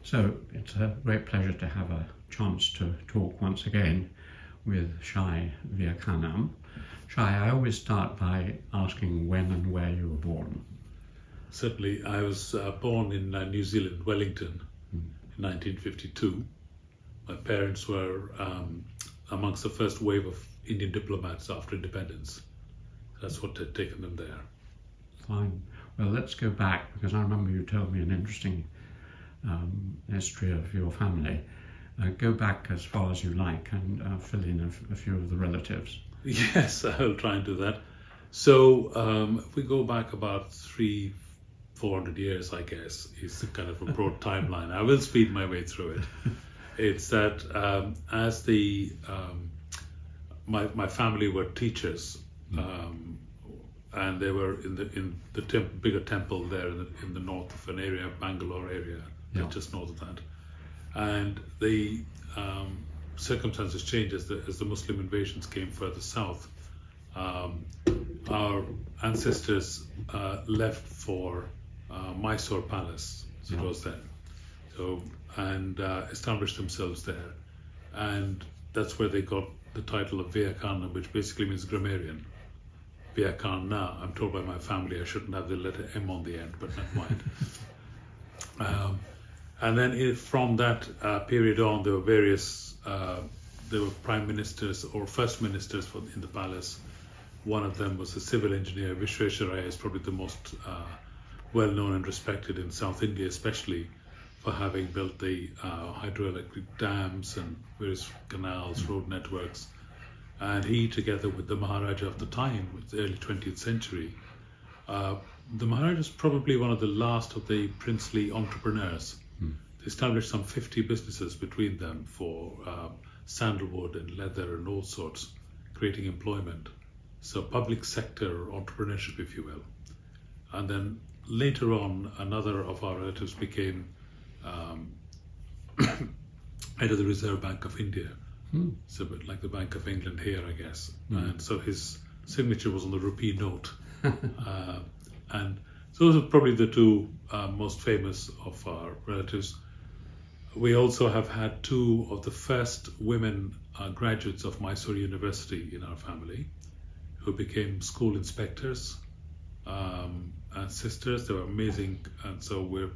So it's a great pleasure to have a chance to talk once again with Shai Vyakarnam. Shai, I always start by asking when and where you were born. Certainly, I was born in New Zealand, Wellington, in 1952. My parents were amongst the first wave of Indian diplomats after independence. That's what had taken them there. Fine. Well, let's go back, because I remember you told me an interesting history of your family. Go back as far as you like and fill in a few of the relatives. Yes, I'll try and do that. So if we go back about 400 years, I guess, is the kind of a broad timeline. I will speed my way through it. It's that as the my family were teachers, and they were in the bigger temple there in the north of an area, Bangalore area, just north of that. And the circumstances changed as the Muslim invasions came further south. Our ancestors left for Mysore Palace, as it was then, and established themselves there. And that's where they got the title of Vyakarnam, which basically means grammarian. Vyakarna, I'm told by my family I shouldn't have the letter M on the end, but never mind. And then from that period on, there were various, there were prime ministers or first ministers in the palace. One of them was a civil engineer. Vishwesharaya is probably the most well-known and respected in South India, especially for having built the hydroelectric dams and various canals, road networks. And he, together with the Maharaja of the time, with the early 20th century, the Maharaja is probably one of the last of the princely entrepreneurs. They established some 50 businesses between them for sandalwood and leather and all sorts, creating employment. So public sector entrepreneurship, if you will. And then later on, another of our relatives became head of the Reserve Bank of India. It's a bit like the Bank of England here, I guess. And so his signature was on the rupee note. And so those are probably the two most famous of our relatives. We also have had two of the first women graduates of Mysore University in our family, who became school inspectors and sisters. They were amazing, and so we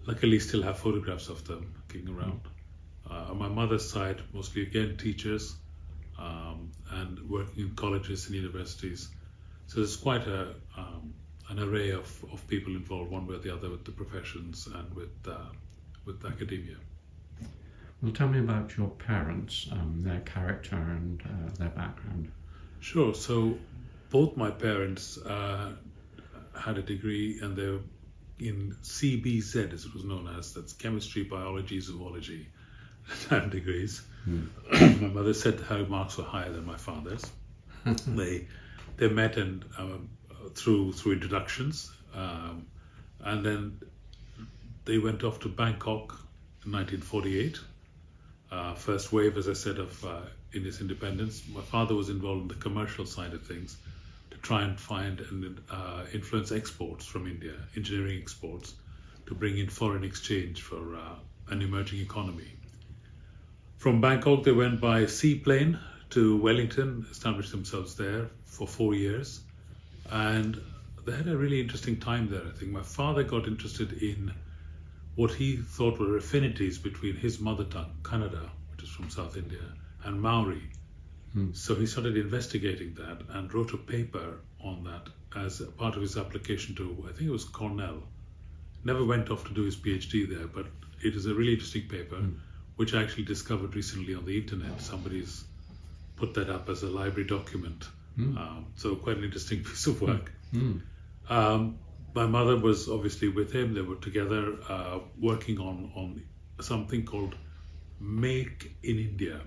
luckily still have photographs of them kicking around. On my mother's side, mostly again teachers and working in colleges and universities. So there's quite an array of people involved one way or the other with the professions and with academia. Well, tell me about your parents, their character and their background. Sure. So both my parents had a degree, and they're in CBZ, as it was known as. That's chemistry, biology, zoology degrees. My mother said her marks were higher than my father's. They met and through introductions, and then they went off to Bangkok in 1948. First wave, as I said, of India's independence. My father was involved in the commercial side of things to try and find and influence exports from India, engineering exports, to bring in foreign exchange for an emerging economy. From Bangkok, they went by seaplane to Wellington, established themselves there for 4 years, and they had a really interesting time there. I think my father got interested in what he thought were affinities between his mother tongue, Kannada, which is from South India, and Maori. So he started investigating that and wrote a paper on that as a part of his application to, I think it was Cornell. Never went off to do his PhD there, but it is a really interesting paper, which I actually discovered recently on the internet. Somebody's put that up as a library document. So quite an interesting piece of work. My mother was obviously with him. They were together working on something called Make in India.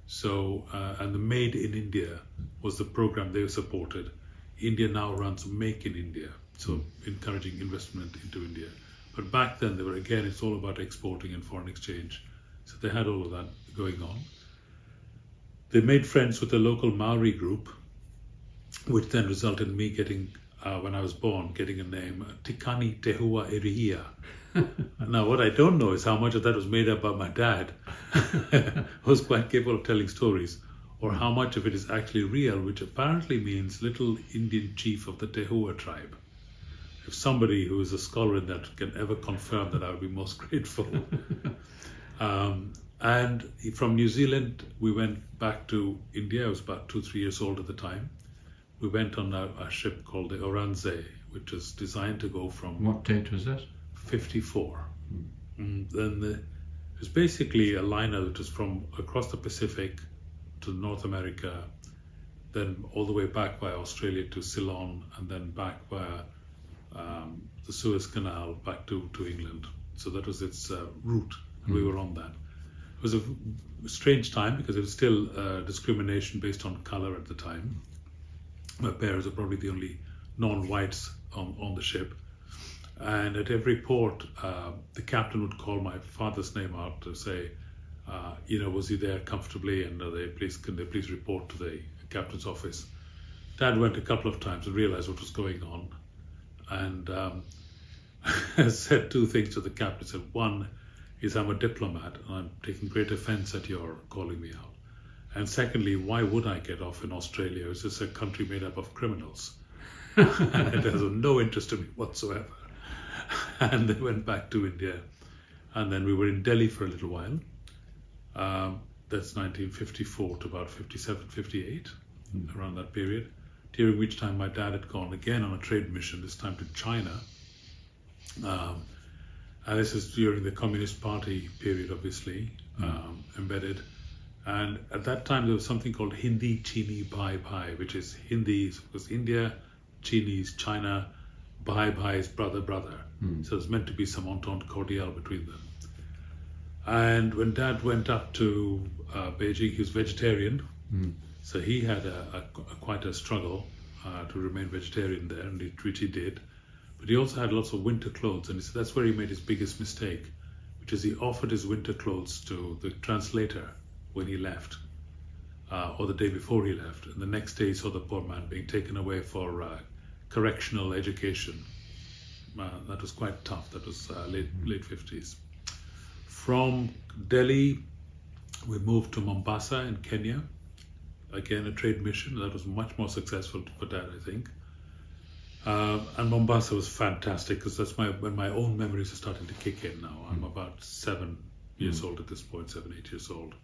So, and the Made in India was the program they supported. India now runs Make in India, so encouraging investment into India. But back then, they were, again, it's all about exporting and foreign exchange. So they had all of that going on. They made friends with a local Maori group, which then resulted in me getting when I was born, getting a name, Tikani Tehua Erihia. Now, what I don't know is how much of that was made up by my dad, who was quite capable of telling stories, or how much of it is actually real, which apparently means little Indian chief of the Tehua tribe. If somebody who is a scholar in that can ever confirm that, I would be most grateful. And from New Zealand, we went back to India. I was about 2-3 years old at the time. We went on a ship called the Oranze, which is designed to go from... What date was this? 54. And then it was basically a liner that was from across the Pacific to North America, then all the way back via Australia to Ceylon, and then back via the Suez Canal back to England. So that was its route, and we were on that. It was a strange time because it was still discrimination based on color at the time. My parents were probably the only non-whites on the ship. And at every port, the captain would call my father's name out to say, was he there comfortably, and can they please report to the captain's office. Dad went a couple of times and realized what was going on, and said two things to the captain. He said, one is, I'm a diplomat and I'm taking great offense at your calling me out. And secondly, why would I get off in Australia? It's just a country made up of criminals. And it has no interest in me whatsoever. And they went back to India. And then we were in Delhi for a little while. That's 1954 to about 57, 58, around that period, during which time my dad had gone again on a trade mission, this time to China. And this is during the Communist Party period, obviously, embedded. And at that time, there was something called Hindi, Chini, Bhai, Bhai, which is Hindi was India, Chini is China, Bhai, Bhai is brother, brother. So there's meant to be some entente cordiale between them. And when Dad went up to Beijing, he was vegetarian. So he had quite a struggle to remain vegetarian there, and which he did. But he also had lots of winter clothes, and he said that's where he made his biggest mistake, which is he offered his winter clothes to the translator when he left, or the day before he left. And the next day he saw the poor man being taken away for correctional education. That was quite tough. That was late 50s. From Delhi, we moved to Mombasa in Kenya. Again, a trade mission. That was much more successful for Dad, I think. And Mombasa was fantastic because that's when my own memories are starting to kick in now. I'm about 7 years old at this point, 7, 8 years old.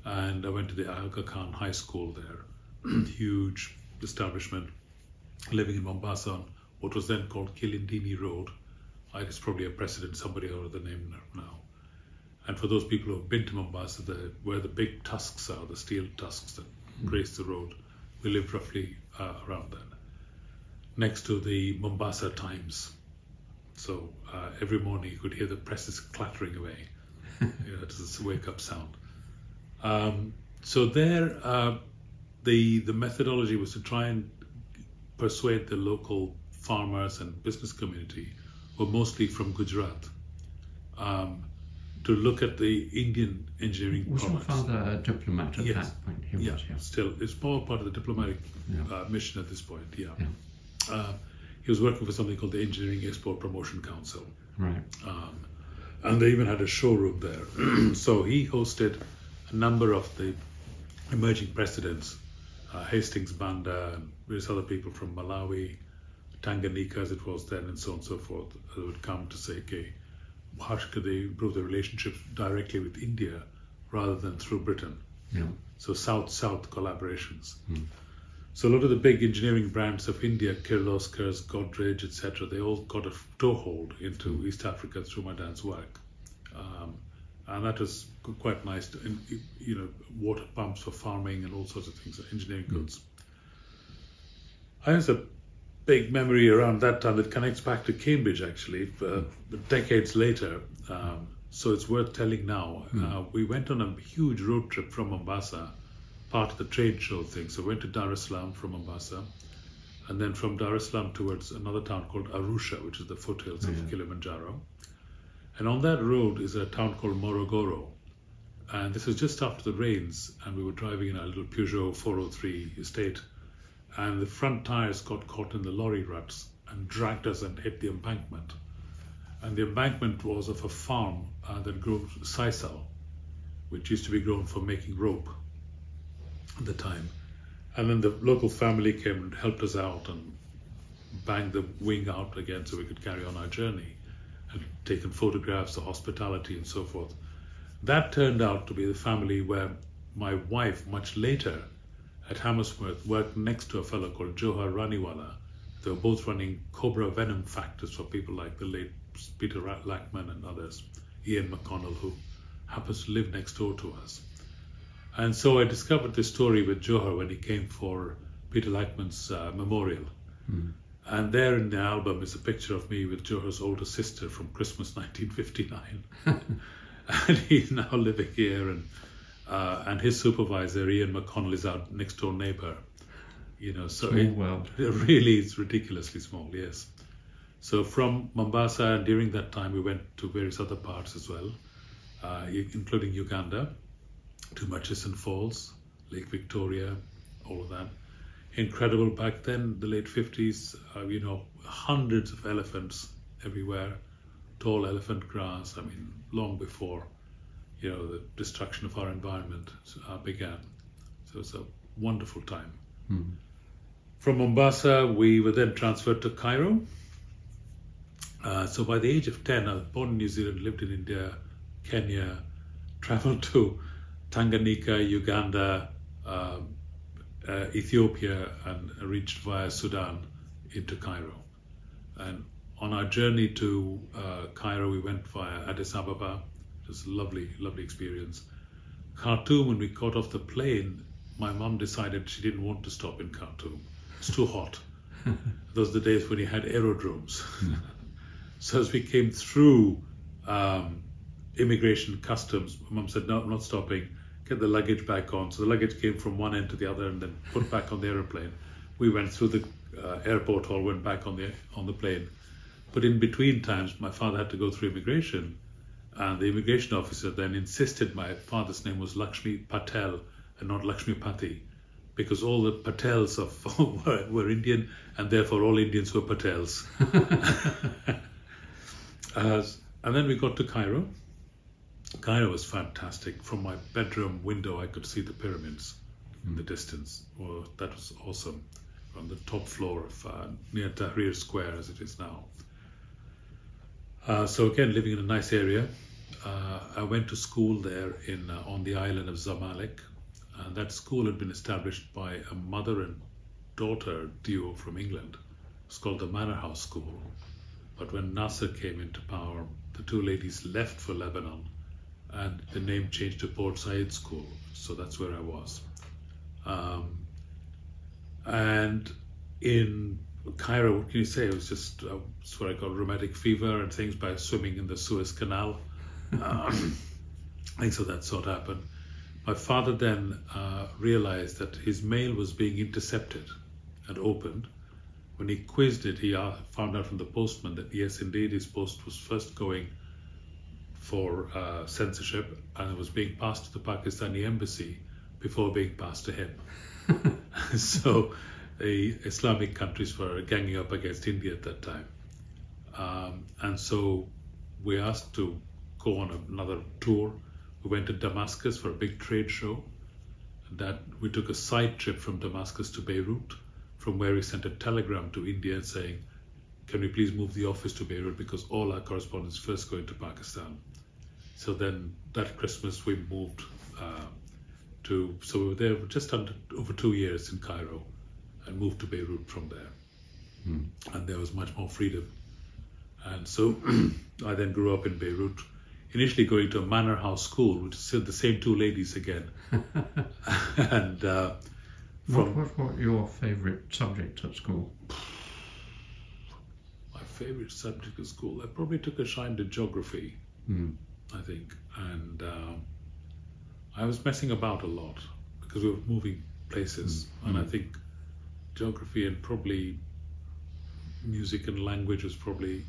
And I went to the Aga Khan High School there. Huge establishment, living in Mombasa on what was then called Kilindini Road. It's probably a precedent, somebody or other name now. And for those people who have been to Mombasa, where the big tusks are, the steel tusks that grace the road, we lived roughly around then, next to the Mombasa Times. So every morning you could hear the presses clattering away. It's this wake-up sound. So there, the methodology was to try and persuade the local farmers and business community, who were mostly from Gujarat, to look at the Indian engineering products. Was your father a diplomat at that point? He was, still. It's more part of the diplomatic mission at this point, he was working for something called the Engineering Export Promotion Council. Right. And they even had a showroom there. So he hosted a number of the emerging presidents, Hastings Banda, and various other people from Malawi, Tanganyika as it was then, and so on and so forth, that would come to say, okay, how could they improve their relationships directly with India rather than through Britain? So South-South collaborations. So a lot of the big engineering brands of India, Kirloskars, Godrej, etc., they all got a toehold into East Africa through my dad's work. And that was quite nice, water pumps for farming and all sorts of things, engineering goods. I have a big memory around that time that connects back to Cambridge, actually, decades later. So it's worth telling now. We went on a huge road trip from Mombasa, part of the trade show thing. So we went to Dar es Salaam from Mombasa, and then from Dar es Salaam towards another town called Arusha, which is the foothills of Kilimanjaro. And on that road is a town called Morogoro. And this was just after the rains, and we were driving in a little Peugeot 403 estate. and the front tires got caught in the lorry ruts and dragged us and hit the embankment. And the embankment was of a farm that grew sisal, which used to be grown for making rope at the time. And then the local family came and helped us out and banged the wing out again so we could carry on our journey, and taken photographs of hospitality and so forth. That turned out to be the family where my wife, much later at Hammersmith, worked next to a fellow called Johar Raniwala. They were both running cobra venom factories for people like the late Peter Lackman and others, Ian McConnell, who happens to live next door to us. And so I discovered this story with Johar when he came for Peter Lackman's memorial. Mm. And there in the album is a picture of me with Johar's older sister from Christmas 1959. And he's now living here, and his supervisor, Ian McConnell, is our next door neighbor. You know, so small world. It really is ridiculously small, yes. So from Mombasa, and during that time we went to various other parts as well, including Uganda, to Murchison Falls, Lake Victoria, all of that. Incredible back then, the late 50s, you know, hundreds of elephants everywhere, tall elephant grass, I mean, long before, you know, the destruction of our environment began. So it's a wonderful time. Mm. From Mombasa, we were then transferred to Cairo. So by the age of 10, I was born in New Zealand, lived in India, Kenya, traveled to Tanganyika, Uganda, Ethiopia, and reached via Sudan into Cairo. And on our journey to Cairo, we went via Addis Ababa. It was a lovely, lovely experience. Khartoum, when we got off the plane, my mum decided she didn't want to stop in Khartoum. It's too hot. Those are the days when you had aerodromes. So as we came through immigration customs, Mum said, no, I'm not stopping, get the luggage back on. So the luggage came from one end to the other and then put back on the aeroplane. We went through the airport hall, went back on the plane. But in between times, my father had to go through immigration, and the immigration officer then insisted my father's name was Lakshmi Patel and not Lakshmi Pati, because all the Patels were Indian, and therefore all Indians were Patels. And then we got to Cairo. Cairo was fantastic. From my bedroom window, I could see the pyramids in the distance. Well, that was awesome. On the top floor of near Tahrir Square, as it is now. So again, living in a nice area. I went to school there on the island of Zamalek. And that school had been established by a mother and daughter duo from England. It's called the Manor House School. But when Nasser came into power, the two ladies left for Lebanon, and the name changed to Port Said School. So that's where I was. And in Cairo, what can you say? It was just it's where I got rheumatic fever and things by swimming in the Suez Canal. Things of that sort happened. My father then realized that his mail was being intercepted and opened. When he quizzed it, he found out from the postman that yes, indeed, his post was first going for censorship, and it was being passed to the Pakistani embassy before being passed to him. So the Islamic countries were ganging up against India at that time. And so we asked to go on another tour. We went to Damascus for a big trade show. And we took a side trip from Damascus to Beirut, from where we sent a telegram to India saying, can we please move the office to Beirut because all our correspondents first going to Pakistan. So then that Christmas we moved so we were there just over 2 years in Cairo and moved to Beirut from there. And there was much more freedom. And so I then grew up in Beirut, initially going to a manor house school, which is still the same two ladies again. And what was your favourite subject at school? My favourite subject at school? I probably took a shine to geography, I think. And I was messing about a lot because we were moving places. And I think geography and probably music and language was probably,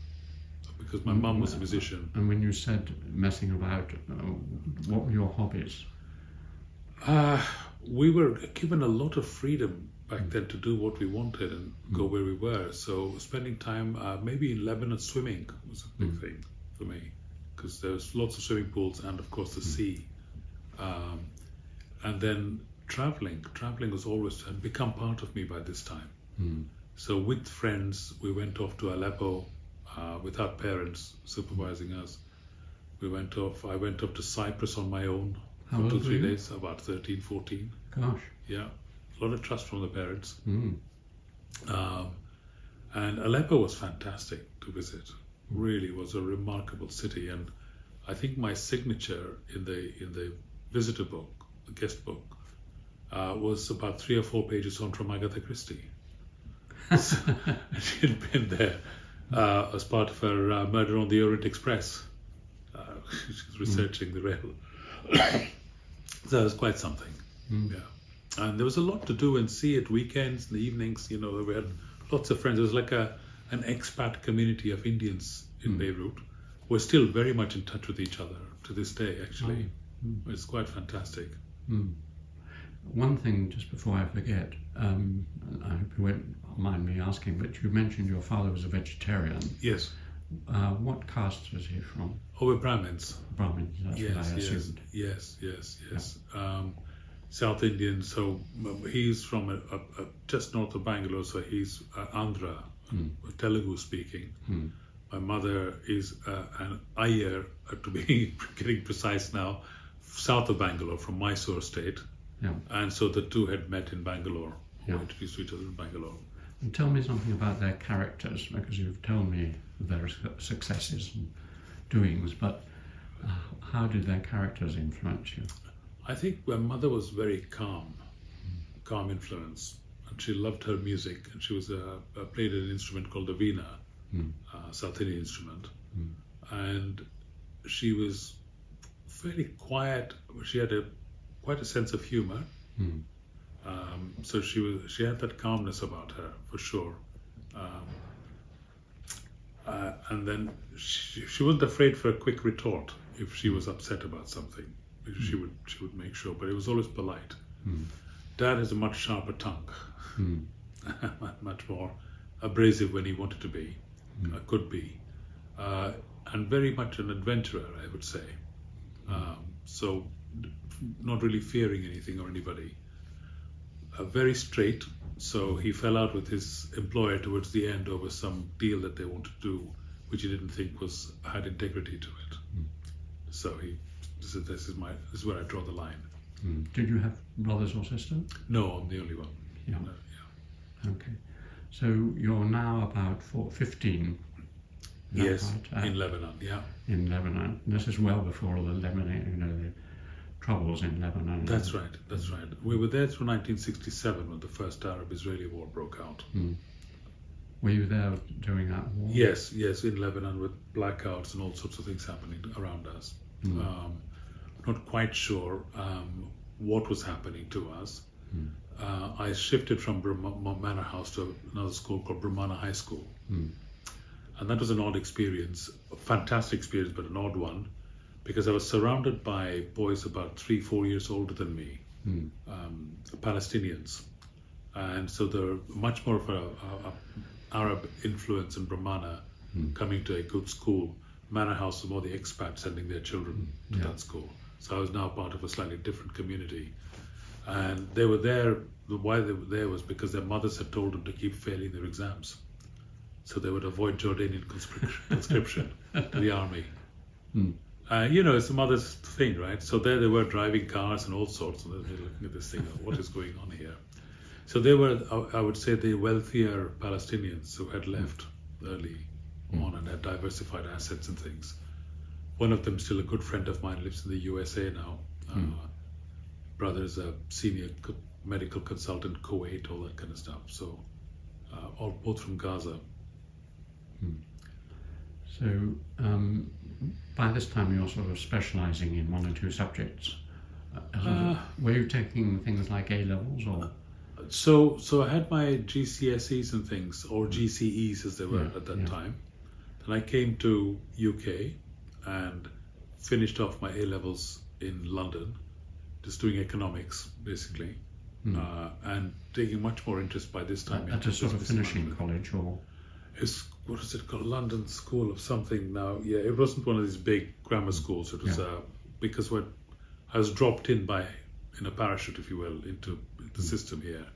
because my mum was a musician. And when you said messing about, what were your hobbies? we were given a lot of freedom back then to do what we wanted and go where we were. So spending time maybe in Lebanon swimming was a big thing for me, because there was lots of swimming pools and of course the sea. And then traveling was always had become part of me by this time. So with friends, we went off to Aleppo with our parents supervising us. I went off to Cyprus on my own for 2-3 days, about 13, 14. Gosh. Yeah, a lot of trust from the parents. And Aleppo was fantastic to visit. Really was a remarkable city, and I think my signature in the visitor book, the guest book, was about 3 or 4 pages on from Agatha Christie. So, she had been there as part of her Murder on the Orient Express. She was researching the rail. So it was quite something. Yeah. And there was a lot to do and see at weekends and evenings. You know, we had lots of friends. It was like an expat community of Indians in Beirut. We're still very much in touch with each other to this day, actually. It's quite fantastic. One thing, just before I forget, I hope you won't mind me asking, but you mentioned your father was a vegetarian. Yes. What caste was he from? Oh, we're Brahmins. Brahmins, that's what I assumed. Yes. South Indian, so he's from just north of Bangalore, so he's Andhra, Telugu speaking. My mother is an Iyer, to be getting precise now, south of Bangalore, from Mysore state. Yeah. And so the two had met in Bangalore, or introduced to each other in Bangalore. And tell me something about their characters, because you've told me their successes and doings, but how did their characters influence you? I think my mother was very calm influence, and she loved her music, and she was played an instrument called the veena, South Indian instrument, and she was fairly quiet. She had quite a sense of humor, so she had that calmness about her for sure, and then she wasn't afraid for a quick retort if she was upset about something. She would make sure, but it was always polite. Dad has a much sharper tongue, much more abrasive when he wanted to be, could be, and very much an adventurer, I would say. So not really fearing anything or anybody. Very straight, so he fell out with his employer towards the end over some deal that they wanted to do, which he didn't think had integrity to it. So this is where I draw the line. Did you have brothers or sisters? No, I'm the only one. Yeah. No, yeah. Okay. So you're now about 15. Yes, right? in Lebanon. Yeah. In Lebanon. This is well before all the Lebanon, the troubles in Lebanon. That's right. We were there through 1967 when the first Arab-Israeli war broke out. Were you there during that war? Yes, in Lebanon with blackouts and all sorts of things happening around us. Not quite sure what was happening to us. I shifted from Manor House to another school called Brahmana High School. And that was an odd experience, a fantastic experience, but an odd one, because I was surrounded by boys about 3-4 years older than me, Palestinians. And so there were much more of a Arab influence in Brahmana coming to a good school. Manor House was more the expats sending their children to that school. So I was now part of a slightly different community. And they were there, why they were there was because their mothers had told them to keep failing their exams. So they would avoid Jordanian conscription to the army. It's the mother's thing, right? So there they were driving cars and all sorts, and they're looking at this thing, what is going on here? So they were, I would say, the wealthier Palestinians who had left early on and had diversified assets and things. One of them, still a good friend of mine, lives in the USA now. Brother's a senior medical consultant, Kuwait, all that kind of stuff. So, both from Gaza. So, by this time you're sort of specialising in one or two subjects. Were you taking things like A-levels or...? So I had my GCSEs and things, or GCEs as they were at that time. Then I came to UK and finished off my A-levels in London, just doing economics basically, and taking much more interest by this time. At a sort of finishing college, or what is it called? London School of something now. Yeah, it wasn't one of these big grammar schools. It was because I was dropped in a parachute, if you will, into the system here.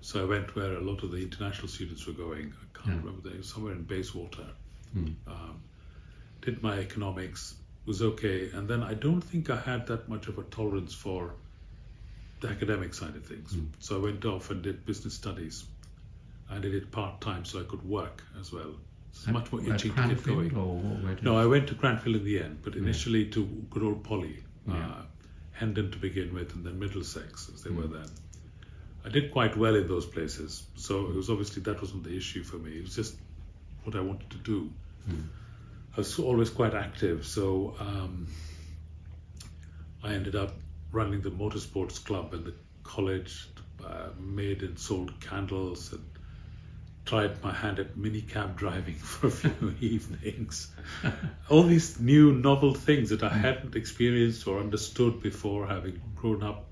So I went where a lot of the international students were going. I can't remember, they were somewhere in Bayswater. Did my economics, was okay, and then I don't think I had that much of a tolerance for the academic side of things. So I went off and did business studies. I did it part-time so I could work as well. It's much more itching to get going. No, I went to Cranfield in the end, but initially to good old Poly, Hendon to begin with, and then Middlesex, as they were then. I did quite well in those places, so it was obviously that wasn't the issue for me. It was just what I wanted to do. I was always quite active, so I ended up running the motorsports club in the college, made and sold candles, and tried my hand at minicab driving for a few evenings. All these new novel things that I hadn't experienced or understood before, having grown up,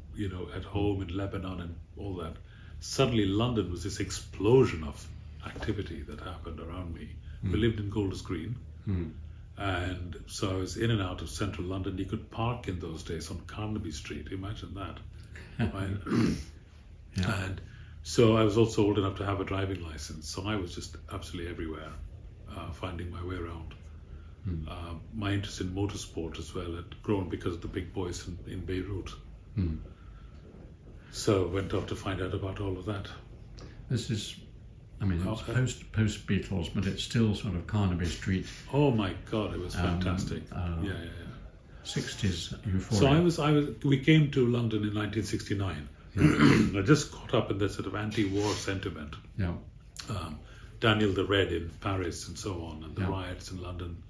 at home in Lebanon and all that. Suddenly London was this explosion of activity that happened around me. We lived in Golders Green, and so I was in and out of central London. You could park in those days on Carnaby Street, imagine that. And so I was also old enough to have a driving license, so I was just absolutely everywhere, finding my way around. My interest in motorsport as well had grown because of the big boys in Beirut. So went off to find out about all of that. This is, it's post Beatles, but it's still sort of Carnaby Street. Oh my God, it was fantastic. 60s euphoria. So we came to London in 1969. I just caught up in that sort of anti-war sentiment. Daniel the Red in Paris and so on, and the riots in London.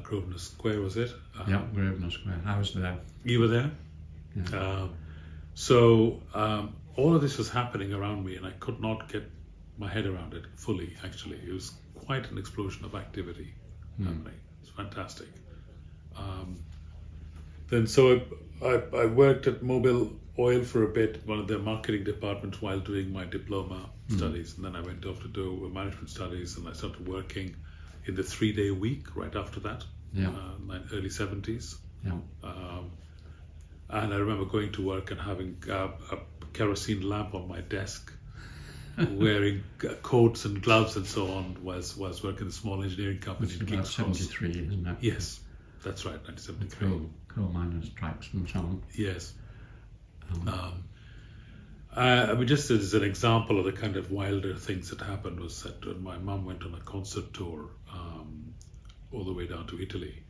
Grosvenor Square, was it? Grosvenor Square. I was there. You were there? Yeah. So all of this was happening around me, and I could not get my head around it fully, actually. It was quite an explosion of activity happening. It's fantastic. Then so I worked at Mobil Oil for a bit, one of their marketing departments, while doing my diploma studies, and then I went off to do management studies, and I started working in the 3-day week right after that, early 70s. And I remember going to work and having a kerosene lamp on my desk, wearing coats and gloves and so on, whilst working in a small engineering company in King's Cross. 73, isn't it? Yes, that's right, 1973. Coal miners' strikes and so on. Yes. Just as an example of the kind of wilder things that happened was that when my mum went on a concert tour all the way down to Italy,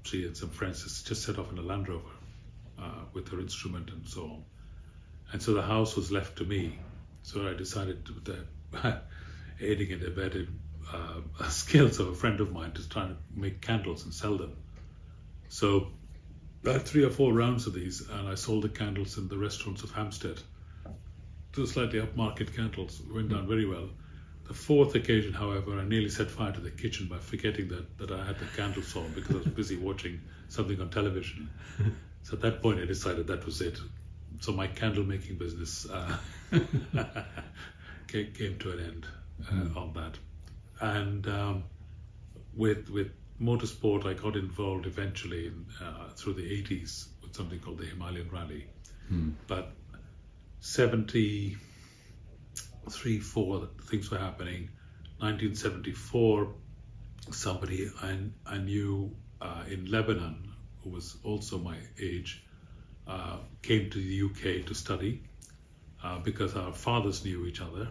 she and some friends just set off in a Land Rover with her instrument and so on. And so the house was left to me. So I decided to, aiding and abetting skills of a friend of mine, to try and make candles and sell them. So I had 3 or 4 rounds of these, and I sold the candles in the restaurants of Hampstead. Two slightly upmarket candles, went down very well. The 4th occasion, however, I nearly set fire to the kitchen by forgetting that I had the candles on because I was busy watching something on television. So at that point I decided that was it. So my candle making business came to an end on that. And with motorsport, I got involved eventually through the 80s with something called the Himalayan Rally. But 73, 4 things were happening. 1974, somebody I knew in Lebanon, who was also my age, came to the UK to study because our fathers knew each other.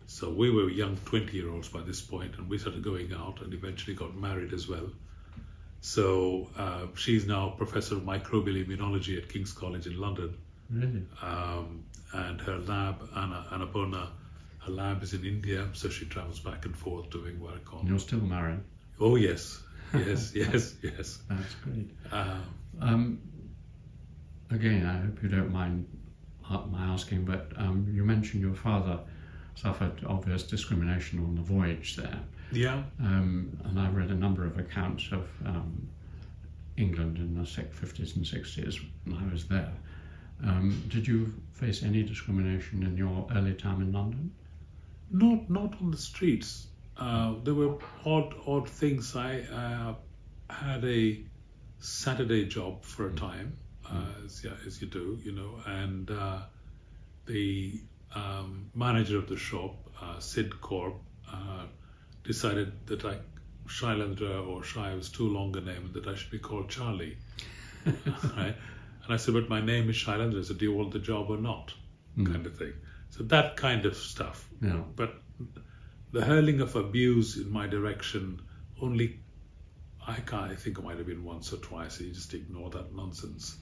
So we were young 20-year-olds by this point, and we started going out and eventually got married as well. So she's now professor of microbial immunology at King's College in London. Really? And her lab, Annapurna, her lab is in India, so she travels back and forth doing work on. You're still married? Oh yes, yes. That's great. Again, I hope you don't mind my asking, but you mentioned your father suffered obvious discrimination on the voyage there. Yeah. And I read a number of accounts of England in the 50s and 60s when I was there. Did you face any discrimination in your early time in London? Not on the streets. There were odd things. I had a Saturday job for a time, as you do, and the manager of the shop, Sid Corp, decided that Shailendra or Shai was too long a name and that I should be called Charlie. Right? And I said, but my name is Shailendra, so do you want the job or not? Kind of thing. So that kind of stuff. Yeah. But the hurling of abuse in my direction only, I think it might have been once or twice. You just ignore that nonsense.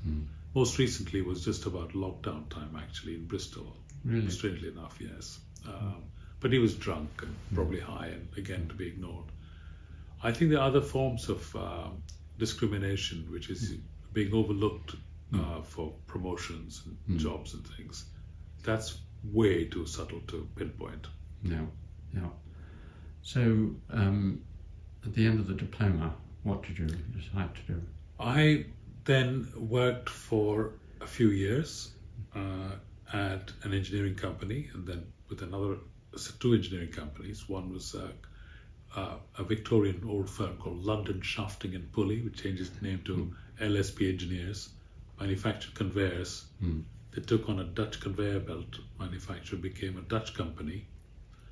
Most recently was just about lockdown time, actually, in Bristol. Really? Strangely enough, yes. But he was drunk and probably high, and again, to be ignored. I think there are other forms of discrimination, which is being overlooked for promotions and jobs and things. That's way too subtle to pinpoint. Yeah. So, at the end of the diploma, what did you decide to do? I then worked for a few years at an engineering company, and then with two engineering companies. One was a Victorian old firm called London Shafting and Pulley, which changed its name to LSP Engineers, manufactured conveyors. They took on a Dutch conveyor belt manufacturer, became a Dutch company.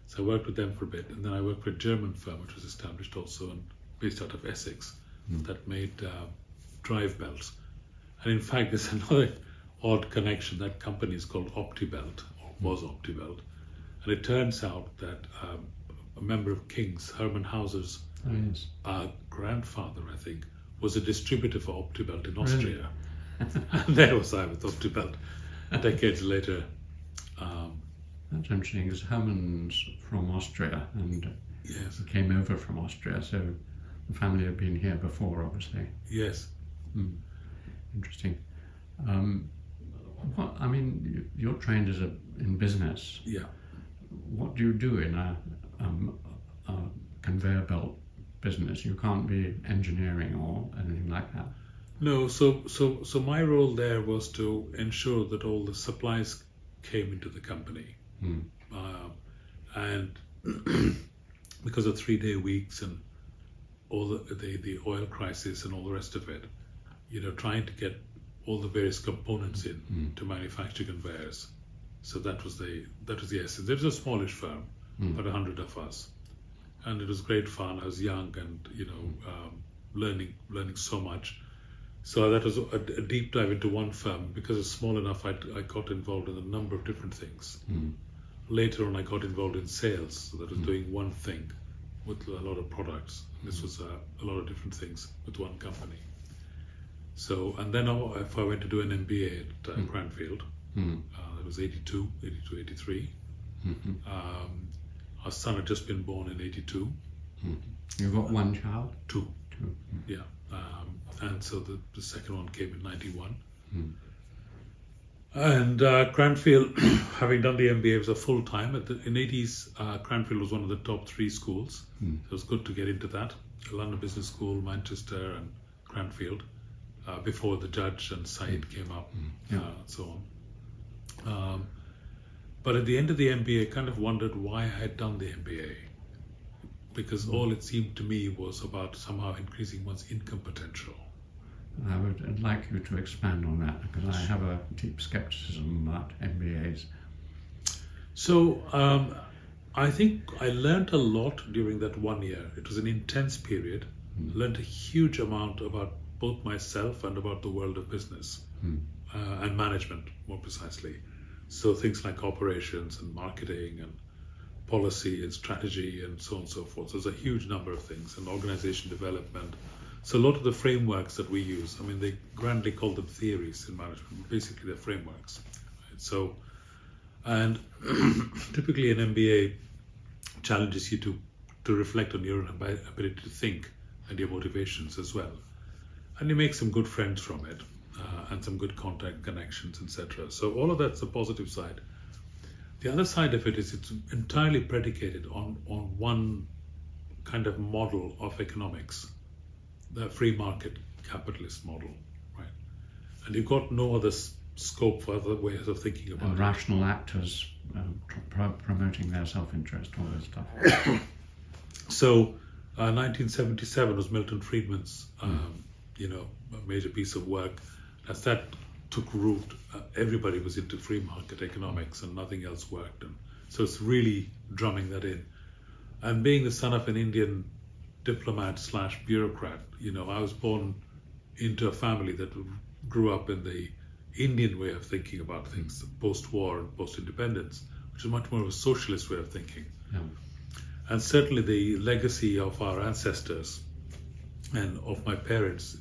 So I worked with them for a bit, and then I worked for a German firm, which was established also and based out of Essex, that made drive belts. And in fact, there's another odd connection. That company is called Optibelt, or was Optibelt. And it turns out that a member of King's, Herman Hauser's grandfather, I think, was a distributor for Optibelt in Austria. Really? And there was I with Optibelt decades later. That's interesting, because Herman's from Austria and yes, he came over from Austria, so the family had been here before, obviously. Yes. Interesting. You're trained in business. Yeah. What do you do in a conveyor belt business? You can't be engineering or anything like that. No, so my role there was to ensure that all the supplies came into the company. And because of 3-day weeks and all the oil crisis and all the rest of it, trying to get all the various components in to manufacture conveyors. So that was the essence. It was a smallish firm, about 100 of us, and it was great fun. I was young and learning so much. So that was a deep dive into one firm. Because it's small enough, I got involved in a number of different things. Later on, I got involved in sales, so that was doing one thing with a lot of products. This was a lot of different things with one company. So, and then if I went to do an MBA at Cranfield, that was 82, 83. Our son had just been born in 82. You got one child? Two. Yeah. And so the second one came in 91. And Cranfield, having done the MBA, was a full time. In the 80s, Cranfield was one of the top 3 schools. So it was good to get into that. London Business School, Manchester, and Cranfield, before the Judge and Said came up, so on. But at the end of the MBA, I kind of wondered why I had done the MBA. Because all it seemed to me was about somehow increasing one's income potential. I would like you to expand on that, because I have a deep skepticism about MBAs. So I think I learned a lot during that 1 year. It was an intense period. Learned a huge amount about both myself and about the world of business and management, more precisely. So things like operations and marketing and policy and strategy and so on and so forth. So there's a huge number of things, and organization development. So a lot of the frameworks that we use, I mean, they grandly call them theories in management, but basically they're frameworks. Right? So, and typically an MBA challenges you to reflect on your ability to think and your motivations as well. And you make some good friends from it, and some good contact connections, etc. So all of that's the positive side. The other side of it is it's entirely predicated on one kind of model of economics, the free market capitalist model, right? And you've got no other scope for other ways of thinking about it. Rational actors promoting their self-interest, all this stuff. So 1977 was Milton Friedman's, a major piece of work. As that took root, everybody was into free market economics and nothing else worked. And so it's really drumming that in. And being the son of an Indian diplomat / bureaucrat, I was born into a family that grew up in the Indian way of thinking about things, post-war and post-independence, which is much more of a socialist way of thinking. Yeah. And certainly the legacy of our ancestors and of my parents,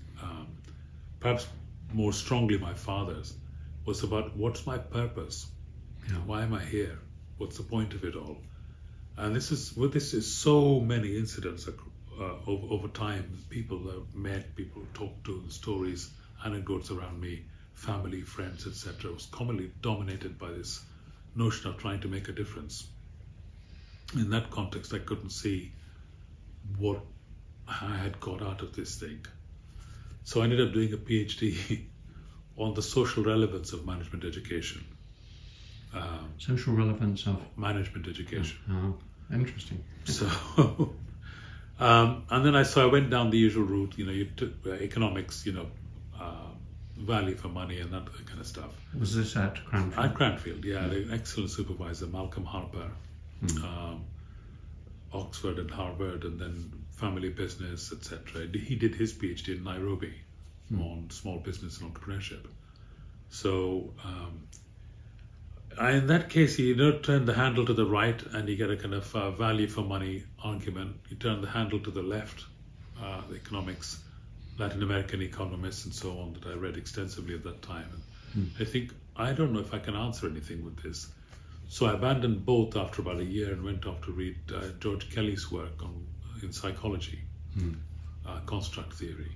perhaps more strongly my father's, was about what's my purpose? Yeah. Why am I here? What's the point of it all? And this is so many incidents over time. People I've met, people talked to, the stories, anecdotes around me, family, friends, etc. was commonly dominated by this notion of trying to make a difference. In that context, I couldn't see what I had got out of this thing. So I ended up doing a PhD on the social relevance of management education. Social relevance of management education. Oh, interesting. So, and then I went down the usual route. You took economics, value for money and that kind of stuff. Was this at Cranfield? At Cranfield, yeah. An excellent supervisor, Malcolm Harper, Oxford and Harvard, and then family business, etc. He did his PhD in Nairobi on small business and entrepreneurship. So in that case, you don't turn the handle to the right and you get a kind of value for money argument. You turn the handle to the left, the economics, Latin American economists and so on that I read extensively at that time. And I think, I don't know if I can answer anything with this. So I abandoned both after about a year and went off to read George Kelly's work in psychology, construct theory.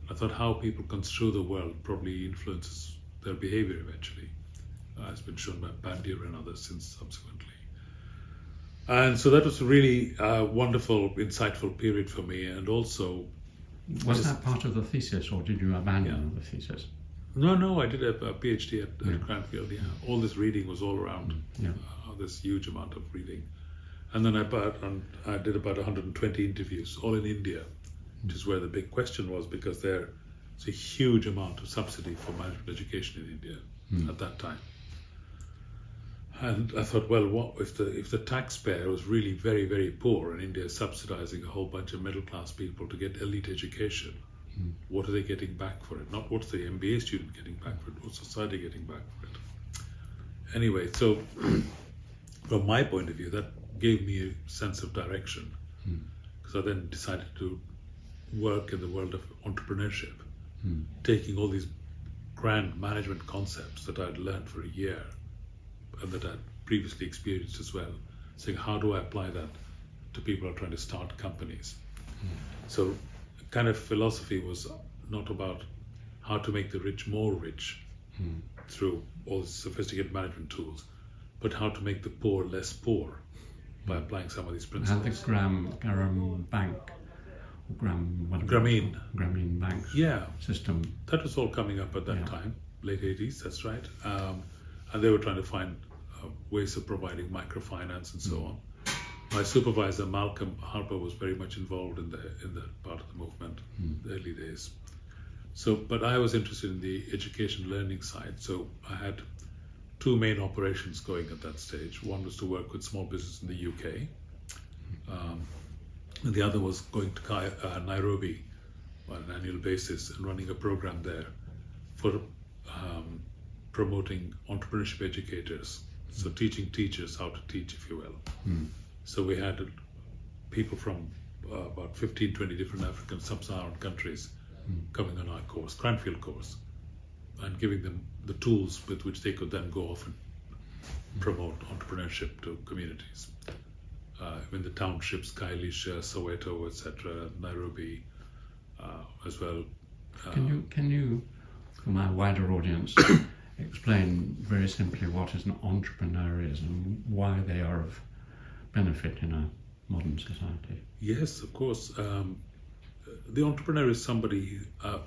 I thought how people construe the world probably influences their behavior eventually. It's been shown by Bandier and others since subsequently. And so that was a really wonderful, insightful period for me. And also... Was that part of the thesis, or did you abandon the thesis? No, I did a PhD at Cranfield, yeah. All this reading was all around, this huge amount of reading. And then I did about 120 interviews, all in India, which is where the big question was, because there's a huge amount of subsidy for management education in India at that time. And I thought, well, what if the taxpayer was really very, very poor and India is subsidizing a whole bunch of middle-class people to get elite education, what are they getting back for it? Not what's the MBA student getting back for it, what's society getting back for it? Anyway, so from my point of view, that gave me a sense of direction, because I then decided to work in the world of entrepreneurship, taking all these grand management concepts that I'd learned for a year and that I'd previously experienced as well, saying how do I apply that to people who are trying to start companies. So kind of philosophy was not about how to make the rich more rich through all the sophisticated management tools, but how to make the poor less poor by applying some of these principles. And the Gramin Bank, Gramin Bank system. That was all coming up at that time, late 80s, that's right. And they were trying to find ways of providing microfinance and so on. My supervisor, Malcolm Harper, was very much involved in that part of the movement in the early days. So, but I was interested in the education learning side. So I had two main operations going at that stage. One was to work with small business in the UK. And the other was going to Nairobi on an annual basis and running a program there for promoting entrepreneurship educators. So teaching teachers how to teach, if you will. So we had people from about 15, 20 different African sub-Saharan countries coming on our course, Cranfield course, and giving them the tools with which they could then go off and promote entrepreneurship to communities. In the townships, Kailisha, Soweto, etc., Nairobi as well. Can you, for my wider audience, explain very simply what is an entrepreneur is and why they are of benefit in a modern society? Yes, of course. the entrepreneur is somebody,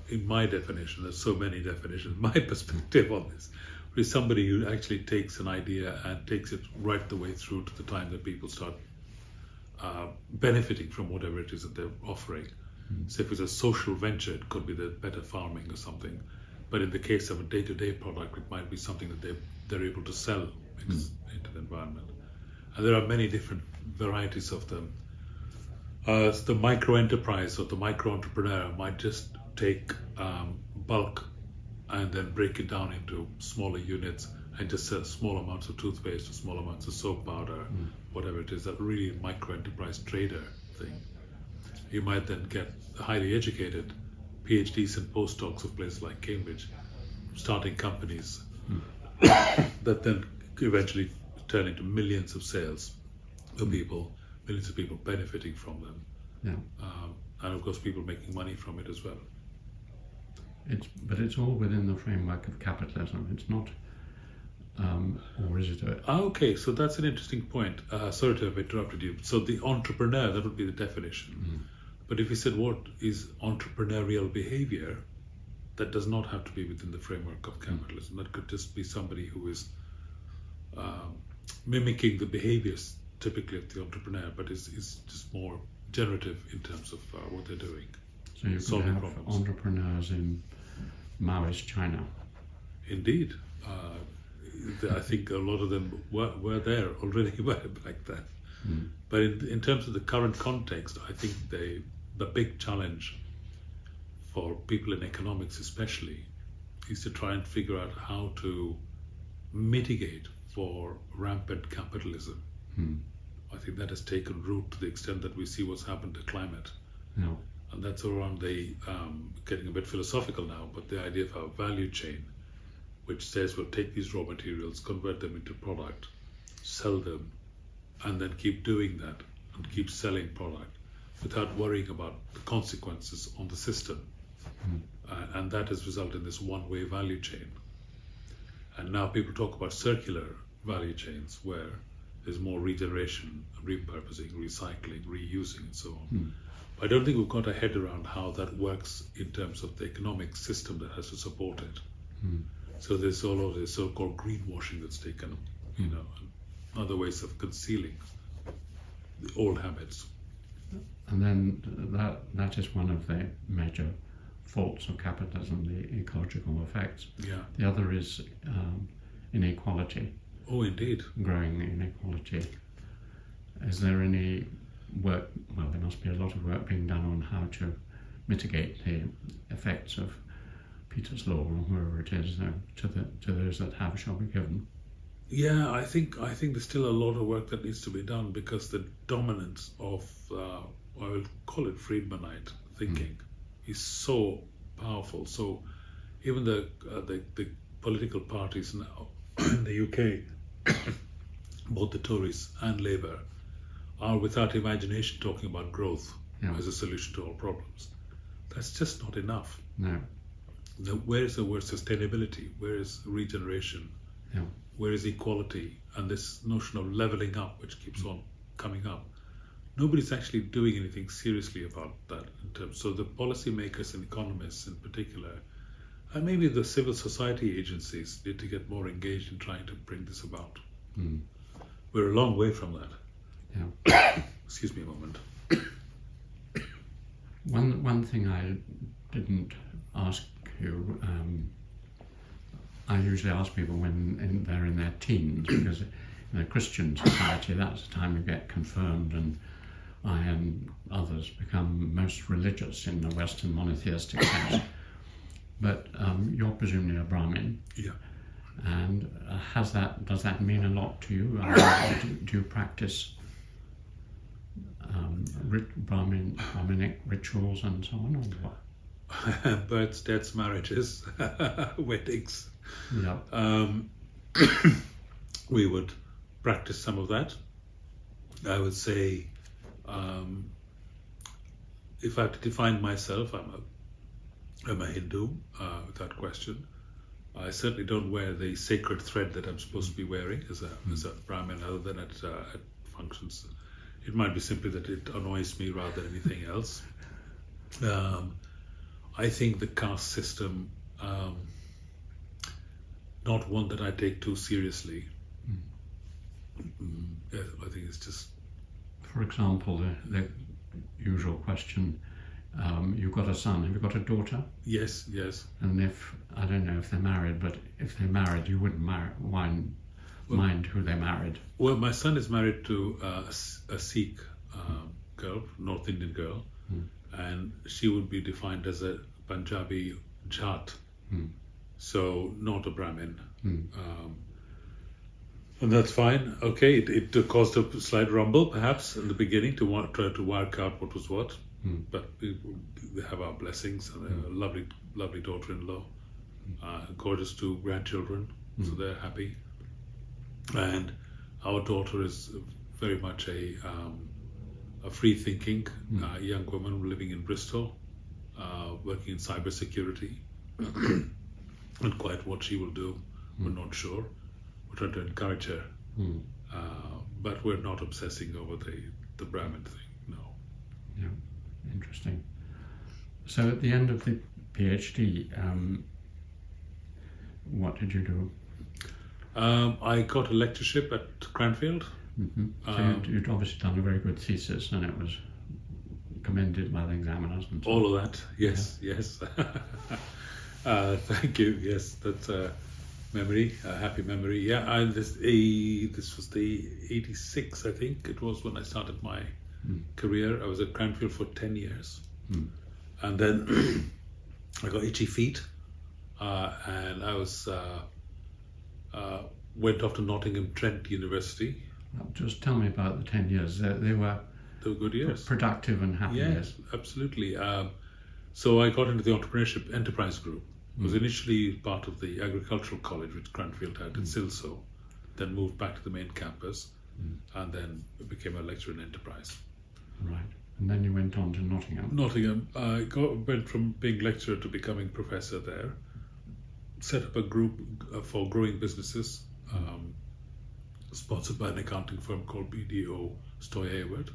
in my definition, there's so many definitions, my perspective on this, is somebody who actually takes an idea and takes it right the way through to the time that people start benefiting from whatever it is that they're offering. So if it's a social venture, it could be the better farming or something. But in the case of a day-to-day product, it might be something that they're able to sell into the environment. And there are many different varieties of them. The micro-enterprise or the micro-entrepreneur might just take bulk and then break it down into smaller units and just sell small amounts of toothpaste or small amounts of soap powder, whatever it is, that really micro-enterprise trader thing. You might then get highly educated PhDs and postdocs of places like Cambridge starting companies that then eventually turn into millions of sales for people, millions of people benefiting from them. And of course people making money from it as well. But it's all within the framework of capitalism. It's not, or is it? Okay, so that's an interesting point. Sorry to have interrupted you. So the entrepreneur, that would be the definition. But if you said what is entrepreneurial behavior, that does not have to be within the framework of capitalism. That could just be somebody who is mimicking the behaviors typically of the entrepreneur, but is just more generative in terms of what they're doing. So you could have problems. Entrepreneurs in Maoist China. Indeed. I think a lot of them were there already back then. But in terms of the current context, I think the big challenge for people in economics especially is to try and figure out how to mitigate for rampant capitalism. I think that has taken root to the extent that we see what's happened to climate. And that's around the, getting a bit philosophical now, but the idea of a value chain, which says we'll take these raw materials, convert them into product, sell them, and then keep doing that and keep selling product without worrying about the consequences on the system. And that has resulted in this one-way value chain. And now people talk about circular value chains where there's more regeneration, repurposing, recycling, reusing, and so on. I don't think we've got our head around how that works in terms of the economic system that has to support it. So there's all of this so-called greenwashing that's taken, and other ways of concealing the old habits. And then that is one of the major faults of capitalism, the ecological effects. The other is inequality. Oh, indeed. Growing inequality. Is there any work, well, there must be a lot of work being done on how to mitigate the effects of Peter's Law, or wherever it is, to those that have shall be given? Yeah, I think there's still a lot of work that needs to be done because the dominance of, I will call it Friedmanite thinking, is so powerful. So even the political parties now in the UK, both the Tories and Labour, are without imagination talking about growth as a solution to all problems. That's just not enough. Where is the word sustainability? Where is regeneration? Where is equality? And this notion of levelling up, which keeps on coming up. Nobody's actually doing anything seriously about that. So the policymakers and economists in particular, and maybe the civil society agencies, need to get more engaged in trying to bring this about. We're a long way from that. Excuse me a moment. One thing I didn't ask you, I usually ask people when they're in their teens, because in a Christian society that's the time you get confirmed, and I and others become most religious in the Western monotheistic sense. But you're presumably a Brahmin. And does that mean a lot to you? Do you practice Brahminic rituals and so on, or what? Births, deaths, marriages, weddings. We would practice some of that. I would say, if I have to define myself, I'm a Hindu, without question. I certainly don't wear the sacred thread that I'm supposed to be wearing as a Brahmin, other than at functions. It might be simply that it annoys me rather than anything else. I think the caste system, not one that I take too seriously. Yeah, I think it's just... For example, the usual question, you've got a son, have you got a daughter? Yes, yes. And if, I don't know if they're married, but if they're married, you wouldn't mind who they married? Well, my son is married to a Sikh girl, North Indian girl, and she would be defined as a Punjabi Jat, so not a Brahmin. And that's fine. Okay, it caused a slight rumble, perhaps, in the beginning to try to work out what was what. But we have our blessings, and a lovely daughter-in-law, gorgeous two grandchildren, so they're happy. And our daughter is very much a free-thinking young woman living in Bristol, working in cybersecurity. And quite what she will do, we're not sure. We're trying to encourage her, but we're not obsessing over the Brahmin thing. No. Yeah, interesting. So at the end of the PhD, what did you do? I got a lectureship at Cranfield. So you'd obviously done a very good thesis, and it was commended by the examiners and so all of that. Yes, yes. Thank you. Yes, that's a memory, a happy memory. Yeah, this was the 86, I think it was, when I started my career. I was at Cranfield for 10 years. And then I got itchy feet, and I went off to Nottingham Trent University. Just tell me about the 10 years. They were good years. Productive and happy years. Yes, absolutely. So I got into the Entrepreneurship Enterprise Group. I was initially part of the Agricultural College, which Cranfield had in Silsoe, then moved back to the main campus, and then became a lecturer in enterprise. Right. And then you went on to Nottingham. Nottingham. I went from being lecturer to becoming professor there. Set up a group for growing businesses, sponsored by an accounting firm called BDO Stoy Hayward.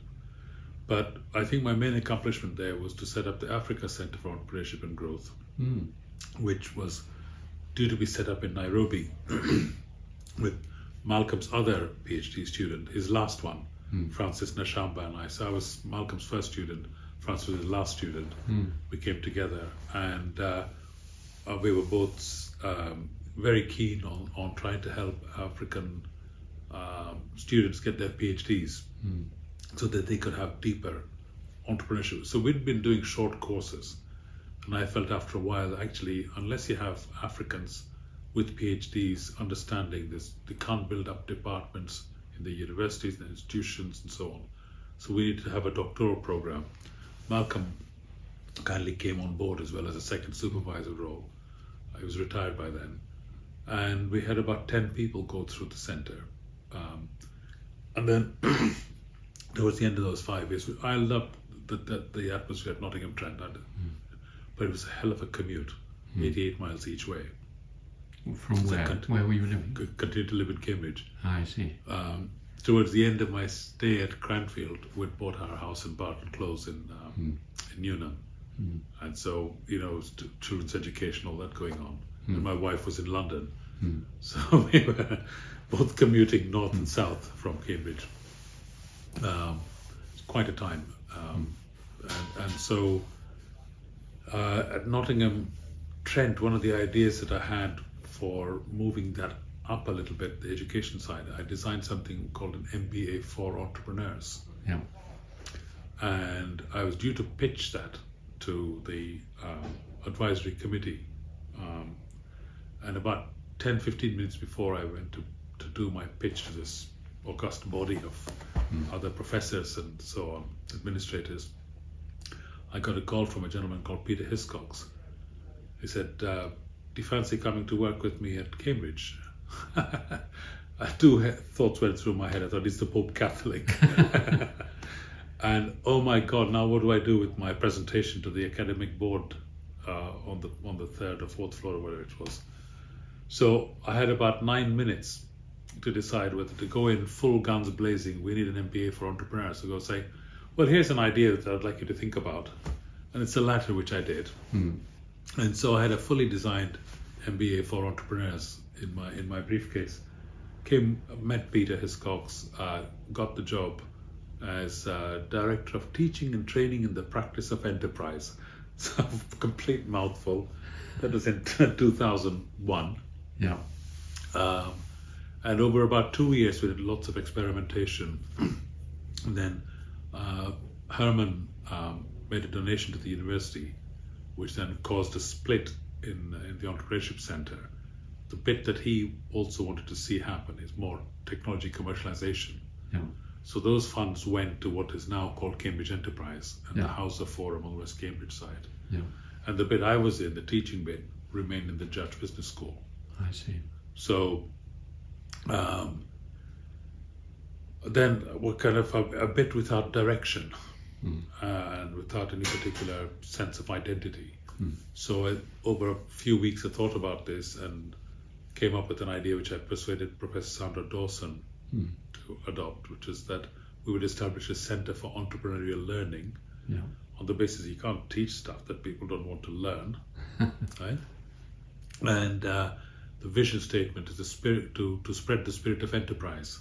But I think my main accomplishment there was to set up the Africa Centre for Entrepreneurship and Growth, which was due to be set up in Nairobi with Malcolm's other PhD student, his last one, Francis Nashamba and I. So I was Malcolm's first student, Francis was his last student. We came together, and we were both very keen on trying to help African students get their PhDs so that they could have deeper entrepreneurship. So we'd been doing short courses, and I felt after a while, actually, unless you have Africans with PhDs understanding this, they can't build up departments in the universities and institutions and so on. So we need to have a doctoral program. Malcolm kindly came on board as well as a second supervisor role. He was retired by then. And we had about 10 people go through the centre. And then towards the end of those 5 years, I loved the atmosphere at Nottingham Trent, but it was a hell of a commute, 88 miles each way. From where? Where were you living? Continued to live in Cambridge. I see. Towards the end of my stay at Cranfield, we'd bought our house in Barton Close in Newnham. And so, children's education, all that going on. And my wife was in London. So we were both commuting north and south from Cambridge. It's quite a time. And so at Nottingham Trent, one of the ideas that I had for moving that up a little bit, the education side, I designed something called an MBA for entrepreneurs. Yeah. And I was due to pitch that to the advisory committee. And about 10-15 minutes before I went to do my pitch to this august body of other professors and so on, administrators, I got a call from a gentleman called Peter Hiscox. He said, do you fancy coming to work with me at Cambridge? Two thoughts went through my head. I thought, is the Pope Catholic? And oh my God, now what do I do with my presentation to the academic board on the 3rd or 4th floor or whatever it was? So I had about 9 minutes to decide whether to go in full guns blazing. We need an MBA for entrepreneurs. So go say, well, here's an idea that I'd like you to think about. and it's the latter which I did. And so I had a fully designed MBA for entrepreneurs in my briefcase. Met Peter Hiscox, got the job as Director of Teaching and Training in the Practice of Enterprise. So complete mouthful. That was in 2001. Yeah. And over about 2 years, we did lots of experimentation. And then Herman made a donation to the university, which then caused a split in the Entrepreneurship Center. The bit that he also wanted to see happen is more technology commercialization. Yeah. So those funds went to what is now called Cambridge Enterprise and Yeah. the House of Forum on West Cambridge side. Yeah. And the bit I was in, the teaching bit, remained in the Judge Business School. I see. So then we're kind of a bit without direction and without any particular sense of identity. So over a few weeks I thought about this and came up with an idea which I persuaded Professor Sandra Dawson to adopt, which is that we would establish a Center for Entrepreneurial Learning on the basis you can't teach stuff that people don't want to learn, right? And the vision statement is the spirit to spread the spirit of enterprise.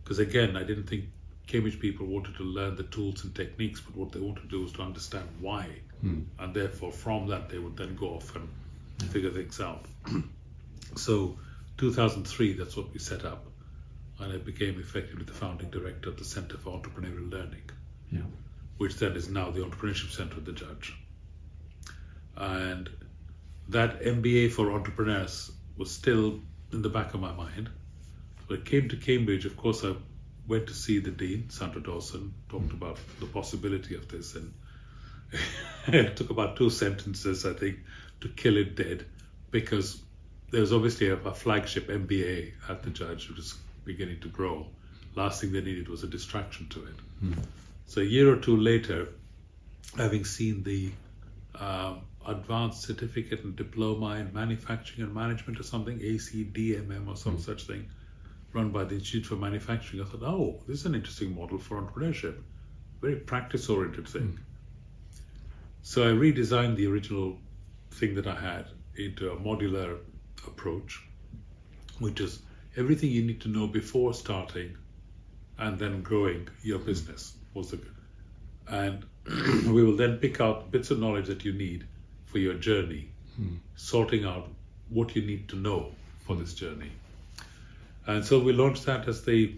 Because again, I didn't think Cambridge people wanted to learn the tools and techniques, but what they wanted to do was to understand why. And therefore, from that, they would then go off and figure things out. So 2003, that's what we set up. And I became effectively the founding director of the Center for Entrepreneurial Learning, which then is now the Entrepreneurship Center of the Judge. And that MBA for entrepreneurs was still in the back of my mind. When I came to Cambridge, of course, I went to see the Dean, Sandra Dawson, talked about the possibility of this, and it took about 2 sentences, I think, to kill it dead, because there was obviously a flagship MBA at the Judge, which was beginning to grow. Last thing they needed was a distraction to it. So a year or 2 later, having seen the Advanced Certificate and Diploma in Manufacturing and Management or something, ACDMM or some such thing, run by the Institute for Manufacturing, I thought, oh, this is an interesting model for entrepreneurship. Very practice-oriented thing. So I redesigned the original thing that I had into a modular approach, which is everything you need to know before starting and then growing your business. And we will then pick out bits of knowledge that you need for your journey, sorting out what you need to know for this journey. And so we launched that as the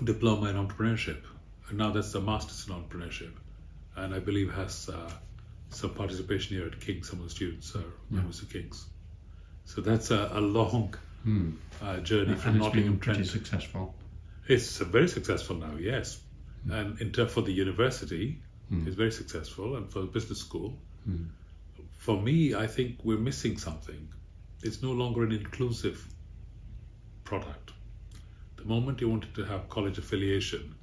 Diploma in Entrepreneurship. And now that's the Masters in Entrepreneurship. And I believe has some participation here at King's. Some of the students are members of King's. So that's a long journey from Nottingham Trent. Trent. Pretty successful. It's very successful now, yes. And in terms for the university, it's very successful, and for the business school. For me, I think we're missing something. It's no longer an inclusive product. The moment you wanted to have college affiliation,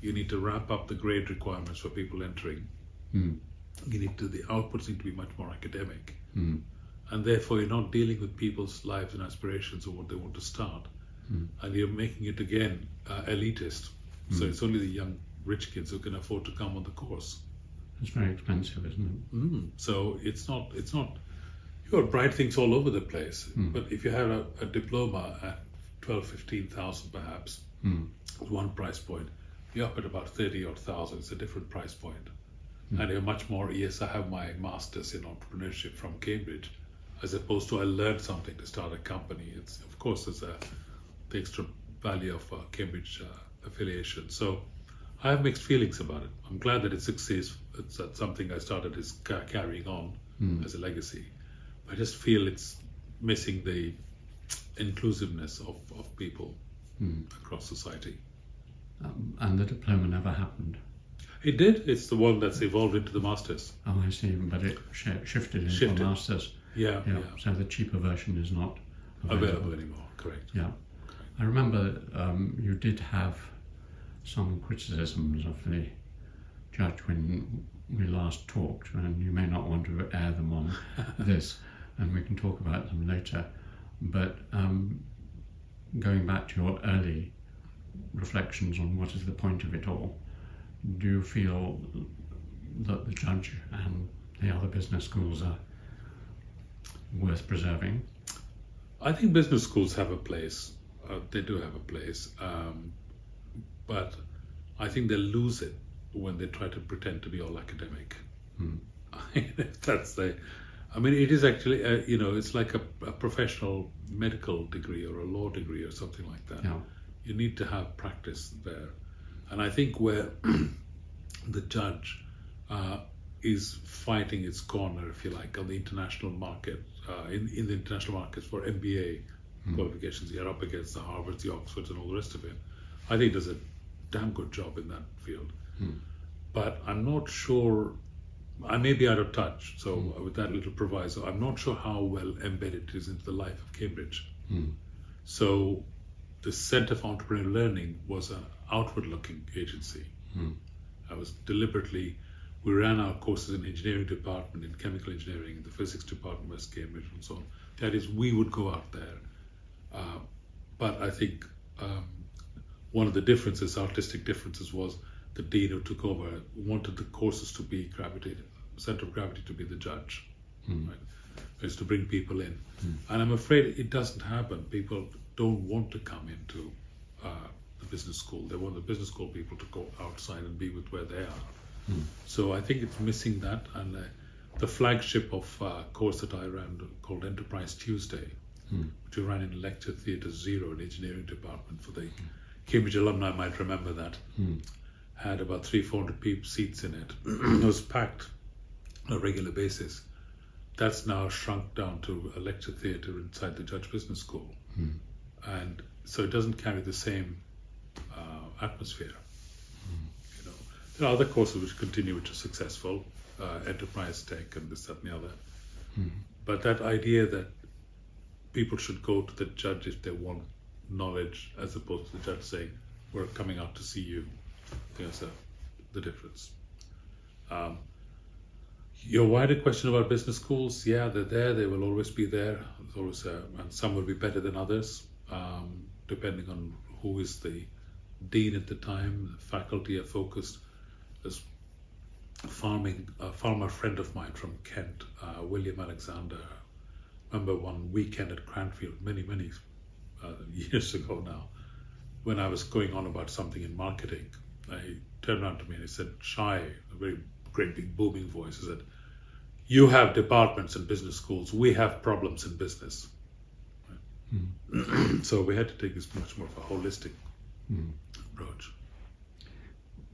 you need to ramp up the grade requirements for people entering. The outputs need to be much more academic. And therefore you're not dealing with people's lives and aspirations or what they want to start. And you're making it again elitist. So it's only the young rich kids who can afford to come on the course. It's very expensive, isn't it? So it's not you've got bright things all over the place, but if you have a diploma at 12,000, 15,000 perhaps, one price point, you're up at about 30 odd thousand. It's a different price point. And you're much more, yes, I have my master's in entrepreneurship from Cambridge, as opposed to I learned something to start a company. It's, of course, there's the extra value of Cambridge affiliation. So I have mixed feelings about it. I'm glad that it succeeds. It's something I started is carrying on as a legacy. I just feel it's missing the inclusiveness of people across society. And the diploma never happened. It did. It's the one that's evolved into the masters. Oh, I see. But it shifted into the masters. Yeah. So the cheaper version is not available anymore. Correct. Yeah. I remember you did have some criticisms of the judge when we last talked, and you may not want to air them on this, and we can talk about them later. But going back to your early reflections on what is the point of it all, do you feel that the Judge and the other business schools are worth preserving? I think business schools have a place. They do have a place, but I think they lose it when they try to pretend to be all academic. It is actually, it's like a professional medical degree or a law degree or something like that. Yeah. You need to have practice there. And I think where the Judge is fighting its corner, if you like, on the international market, in the international markets for MBA qualifications, you're up against the Harvards, the Oxfords, and all the rest of it. I think does a damn good job in that field. But I'm not sure, I may be out of touch, so with that little proviso, I'm not sure how well embedded it is into the life of Cambridge. So the Centre for Entrepreneurial Learning was an outward-looking agency. We ran our courses in engineering department, in chemical engineering, in the physics department, West Cambridge, and so on. That is, we would go out there. But I think one of the differences, artistic differences, was the dean who took over wanted the courses to be center of gravity to be the Judge, right? Is to bring people in. And I'm afraid it doesn't happen. People don't want to come into the business school. They want the business school people to go outside and be with where they are. So I think it's missing that. And the flagship of course that I ran called Enterprise Tuesday, which we ran in Lecture Theatre Zero in engineering department for the Cambridge alumni might remember that. Had about 300-400 seats in it. It was packed on a regular basis. That's now shrunk down to a lecture theatre inside the Judge Business School. And so it doesn't carry the same atmosphere. There are other courses which continue, which are successful, enterprise tech and this, that and the other. But that idea that people should go to the Judge if they want knowledge, as opposed to the Judge saying, we're coming out to see you. I think that's the difference. Your wider question about business schools, yeah, they're there. They will always be there. There's always, and some will be better than others, depending on who is the dean at the time. The faculty are focused. There's a farmer friend of mine from Kent, William Alexander. I remember one weekend at Cranfield, many years ago now, when I was going on about something in marketing. He turned around to me and he said, Shai, a very great big booming voice, he said, you have departments in business schools, we have problems in business. Right? So we had to take this much more of a holistic approach.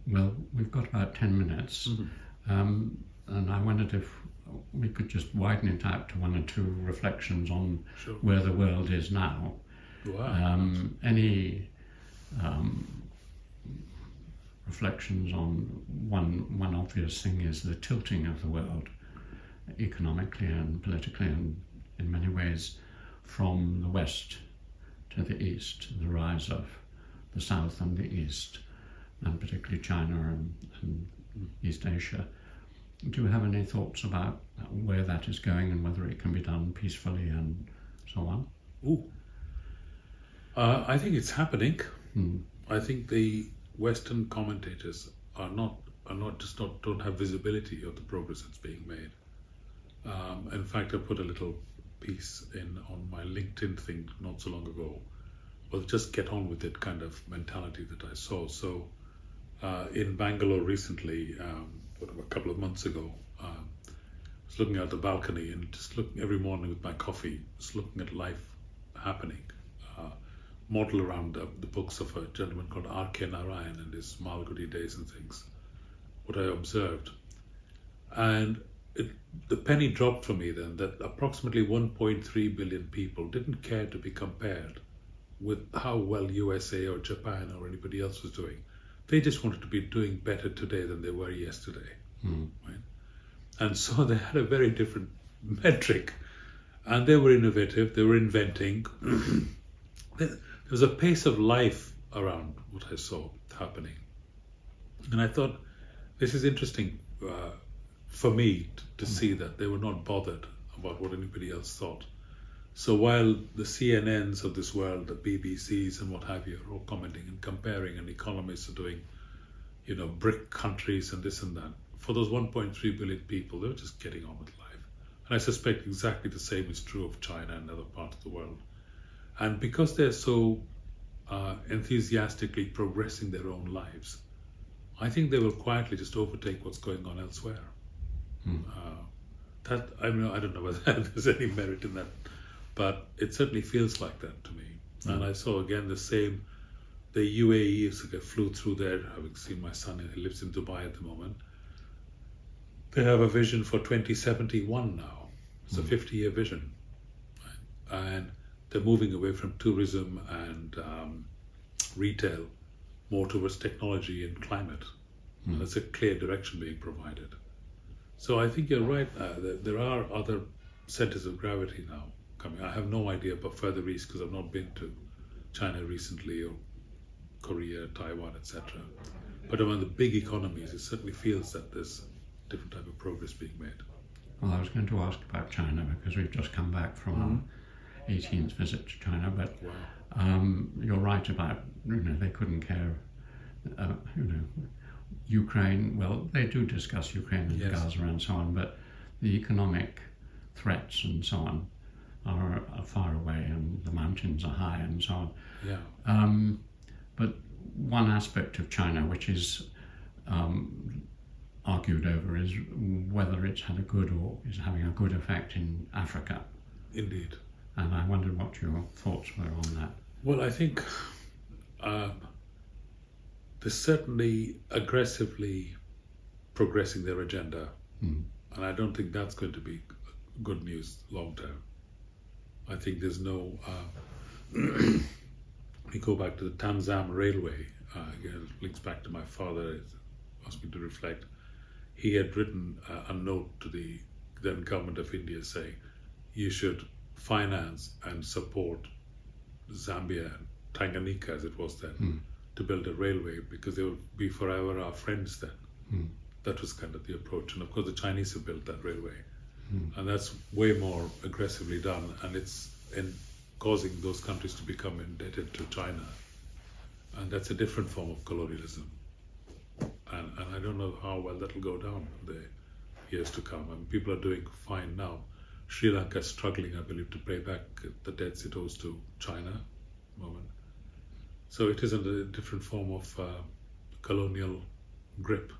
Well, we've got about 10 minutes, and I wondered if we could just widen it out to one or two reflections on where the world is now. Wow. Any reflections on one obvious thing is the tilting of the world economically and politically, and in many ways from the west to the east, the rise of the south and the east, and particularly China and East Asia. Do you have any thoughts about where that is going and whether it can be done peacefully and so on? I think it's happening. I think the Western commentators don't have visibility of the progress that's being made. In fact, I put a little piece on my LinkedIn thing not so long ago. Well, just get on with it kind of mentality that I saw. So in Bangalore recently, a couple of months ago, I was looking out the balcony and just looking every morning with my coffee, just looking at life happening. Model around the books of a gentleman called R.K. Narayan and his Malgudi Days and things, what I observed. And the penny dropped for me then that approximately 1.3 billion people didn't care to be compared with how well USA or Japan or anybody else was doing. They just wanted to be doing better today than they were yesterday. Right? And so they had a very different metric. And they were innovative, they were inventing. There was a pace of life around what I saw happening. And I thought, this is interesting for me to see that they were not bothered about what anybody else thought. So while the CNNs of this world, the BBCs and what have you, are all commenting and comparing, and economists are doing, BRIC countries and this and that, for those 1.3 billion people, they're just getting on with life. And I suspect exactly the same is true of China and other parts of the world. And because they're so enthusiastically progressing their own lives, I think they will quietly just overtake what's going on elsewhere. I don't know whether there's any merit in that, but it certainly feels like that to me. And I saw again the same. The UAE, I flew through there, having seen my son, he lives in Dubai at the moment. They have a vision for 2071 now. It's a 50-year vision. And they're moving away from tourism and retail more towards technology and climate. And there's a clear direction being provided. So I think you're right. There are other centers of gravity now coming. I have no idea about further east because I've not been to China recently, or Korea, Taiwan, etc. But among the big economies, it certainly feels that there's a different type of progress being made. Well, I was going to ask about China because we've just come back from our 18th visit to China, but you're right about, they couldn't care, Ukraine, well, they do discuss Ukraine and Gaza and so on, but the economic threats and so on are far away, and the mountains are high and so on. But one aspect of China which is argued over is whether it's had a good or is having a good effect in Africa. Indeed. And I wondered what your thoughts were on that. Well, I think they're certainly aggressively progressing their agenda, and I don't think that's going to be good news long term. I think there's no. We go back to the Tanzam Railway. Again, it links back to my father. It asked me to reflect. He had written a note to the then government of India saying, "You should finance and support Zambia, Tanganyika as it was then, to build a railway because they would be forever our friends then." That was kind of the approach. And of course the Chinese have built that railway. And that's way more aggressively done, and it's causing those countries to become indebted to China. And that's a different form of colonialism. And I don't know how well that'll go down in the years to come. I mean, people are doing fine now. Sri Lanka is struggling, I believe, to pay back the debts it owes to China at the moment. So it is a different form of colonial grip.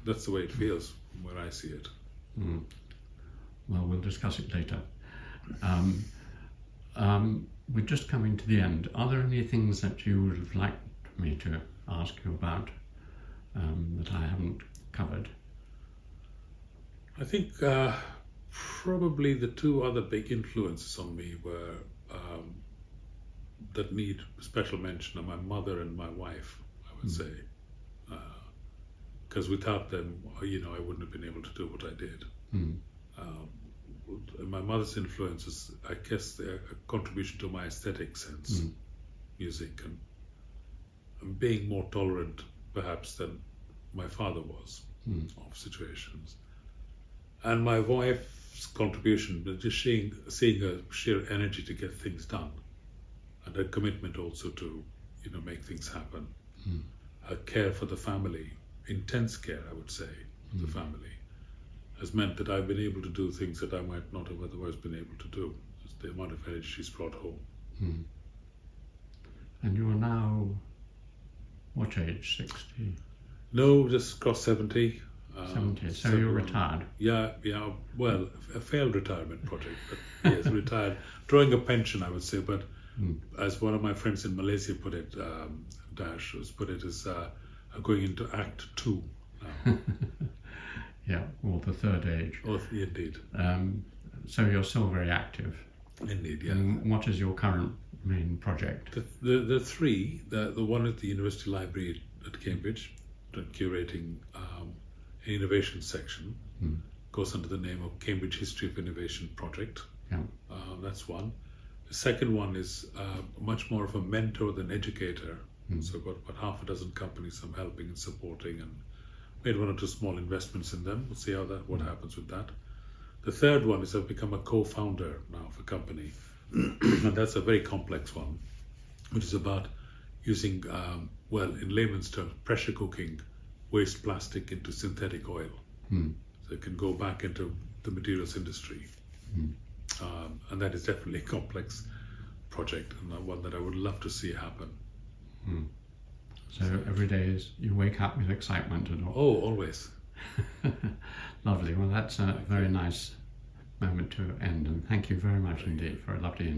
That's the way it feels from where I see it. Well, we'll discuss it later. We're just coming to the end. Are there any things that you would have liked me to ask you about that I haven't covered? I think probably the two other big influences on me were that need special mention are my mother and my wife, I would say. Because without them, I wouldn't have been able to do what I did. My mother's influences, I guess, they're a contribution to my aesthetic sense, music, and being more tolerant, perhaps, than my father was of situations. And my wife's contribution, just seeing her sheer energy to get things done, and her commitment also to, make things happen. Her care for the family, intense care, I would say, of the family, has meant that I've been able to do things that I might not have otherwise been able to do. Just the amount of energy she's brought home. And you are now, what age, 60? No, just crossed 70. 70, so you're retired? Yeah, well, a failed retirement project, but yes, retired. Drawing a pension, I would say, but as one of my friends in Malaysia put it, Dash, is going into Act 2 now. Yeah, or the third age. Oh, indeed. So you're still very active. Indeed, yeah. And what is your current main project? The three, the one at the University Library at Cambridge, curating an innovation section, goes under the name of Cambridge History of Innovation Project. Yeah. That's one. The second one is much more of a mentor than educator. So I've got about half a dozen companies I'm helping and supporting, and made one or two small investments in them. We'll see what happens with that. The third one is I've become a co-founder now of a company, and that's a very complex one, which is about using, in layman's terms, pressure cooking waste plastic into synthetic oil. So it can go back into the materials industry. And that is definitely a complex project, and one that I would love to see happen. So every day you wake up with excitement and all. Oh, always. Lovely. Well, that's a very nice moment to end, and thank you very much indeed for a lovely